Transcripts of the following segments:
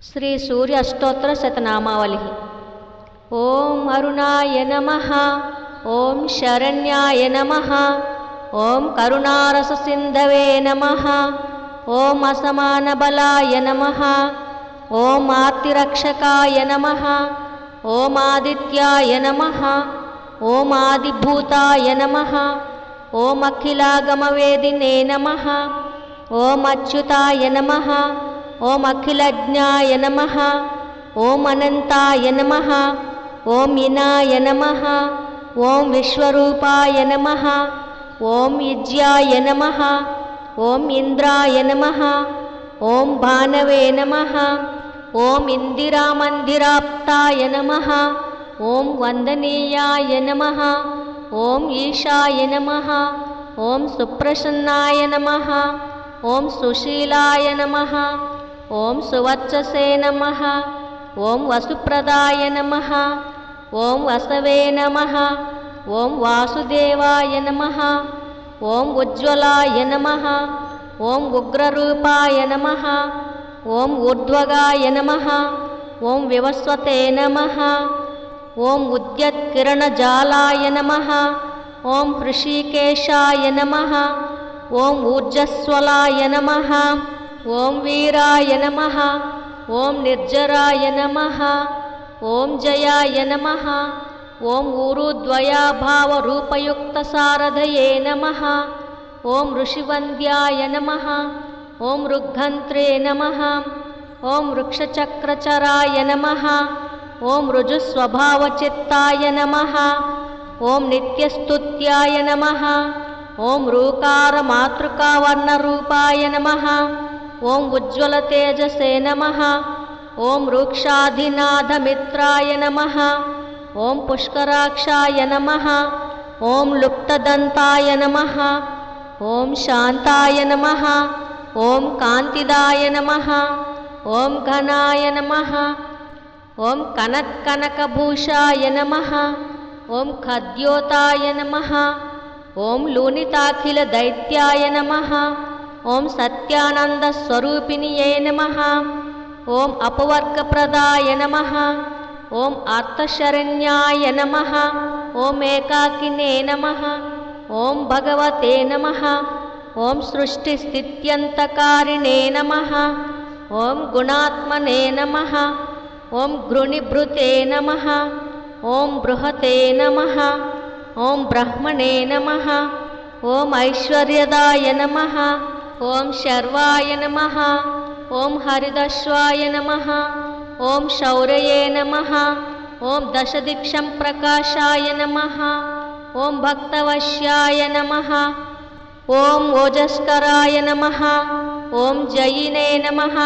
श्री सूर्य अष्टोत्तर शतनामावलिः। ओम अरुणाय नमः, ओम शरण्याय नमः, ओम करुणारस सिंधवे नमः, ओम असमानबलाय नमः, ओम आर्तिरक्षकाय नमः, ओम आदित्याय नमः, ओम आदिभूताय नमः, ओम अखिलागमवेदिने नमः, ओम अच्युताय नमः, ओम अखिलज्ञाय नमः, ओम अनंताय नमः, ओम इनाय नमः, ओम विश्वरूपाय नमः, ओम युज्याय नमः, ओम इंद्राय नमः, ओम भानवे नमः, ओम इंदिरामंदिराप्ताय नमः, ओम वंदनीयाय नमः, ओम ईशाय नमः, ओम सुप्रसन्नाय नमः, ओम सुशीलाय नमः, ओम सुवत्ससे नमः, ओम वसुप्रदाय नमः, ओम वसवे नमः, ओम वासुदेवाय नमः, ओम उज्ज्वलाय नमः, ओम उग्ररूपाय नमः, ओम ऊर्ध्वगाय नमः, ओम विवस्वते नमः, ओम उद्यत्किरणजालाय नमः, ओम ऋषिकेशाय नमः, ओम ऊर्जस्वलाय नमः, ओम वीराय नमः, ओम निर्जराय नमः, ओम जयाय नमः, ओम ऊरुद्वयाभावरूपयुक्तसारथये नमः, ओम ऋषिवन्द्याय नमः, ओम ऋग्घन्त्रे नमः, ओम वृक्षचक्रचराय नमः, ओम ऋजुस्वभावचित्ताय नमः, ओम नित्यस्तुत्याय नमः, ओम रूकारमातृकावर्णरूपाय नमः, ओम उज्ज्वलतेजसे नमः, ओम रूक्षाधिनाथमित्राय नमः, ओम पुष्कराक्षाय नमः, ओम लुप्तदन्ताय नमः, ओम शान्ताय नमः, ओम कान्तिदाय नमः, ओम घनाय नमः, ओम कनत्कनकभूषाय नमः, ओम खद्योताय नमः, ओम लूनिताखिलदैत्याय नमः, ओम सत्यानन्दस्वरूपिण्ये नमः, ओम अपवर्गप्रदाय नमः, ओम अर्थशरण्याय नमः, ओम एकाकिने नमः, ओम भगवते नमः, ओम सृष्टिस्थित्यन्तकारिणे नमः, ओम गुणात्मने नमः, ओम घृणिभृते नमः, ओम बृहते नमः, ओम ब्रह्मणे नमः, ओम ऐश्वर्यदाय नमः, ओम शर्वाय नमः, ओम हरिदश्वाय नमः, ओम शौर्ये नमः, ओम दशदिक्षं प्रकाशाय नमः, ओम भक्तवश्याय नमः, ओम ओजस्कराय नमः, ओम जयिने नमः,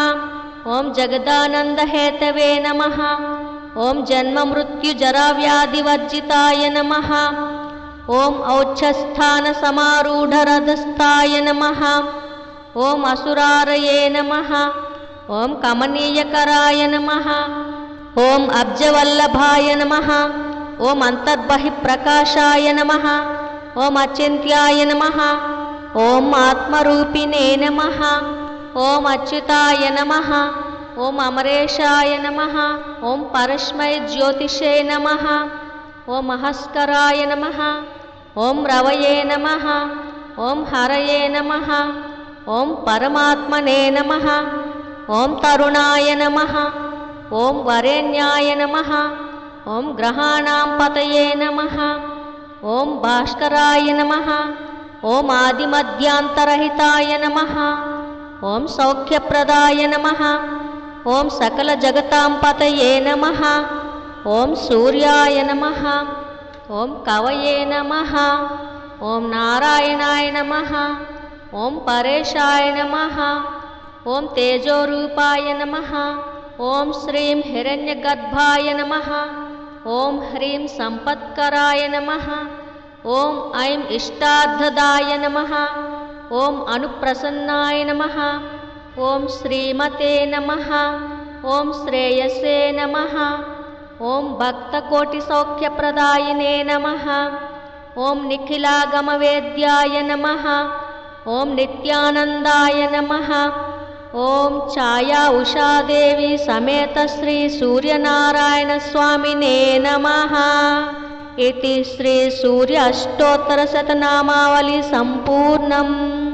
ओम जगदानन्दहेतवे नमः, ओम जन्ममृत्युजराव्याधिवर्जिताय नमः, ओम औच्छस्थानसमारूढरथस्थाय नमः, ओम असुरारये नमः, ओम कमनीयकराय नमः, ओम अब्जवल्लभाय नमः, ओम अन्तर्बहिप्रकाशाय नमः, ओम अचिन्त्याय नमः, ओम आत्मरूपिणे नमः, ओम अच्युताय नमः, ओम अमरेशाय नमः, ओम परस्मै ज्योतिषे नमः, ओम महस्कराय नमः, ओम रवये नमः, ओम हरये नमः, ओम परमात्मने नमः, ओम तरुणाय नमः, ओम वरेण्याय नमः, ओम ग्रहाणां पतये नमः, ओम भास्कराय नमः, ओम आदिमध्यान्तरहिताय नमः, ओम सौख्यप्रदाय नमः, ओम सकलजगतां पतये नमः, ओम सूर्याय नमः, ओम कवये नमः, ओम नारायणाय नमः, ओम परेशाय नमः, ओम तेजोरूपाय नमः, ओम श्रीं हिरण्यगर्भाय नमः, ओम ह्रीं संपत्कराय नमः, ओम ऐं इष्टार्थदाय नमः, ओम अनुप्रसन्नाय नमः, ओम श्रीमते नमः, ओम श्रेयसे नमः, ओम भक्तकोटिसौख्यप्रदायिने नमः, ओम निखिलागमवेद्याय नमः, ओम नित्यानन्दाय नमः, ఓం ఛాయా ఉషాదేవి సమేత శ్రీ సూర్యనారాయణ స్వామినే నమః. इति श्री सूर्य अष्टोत्तर शतनामावली संपूर्णम्.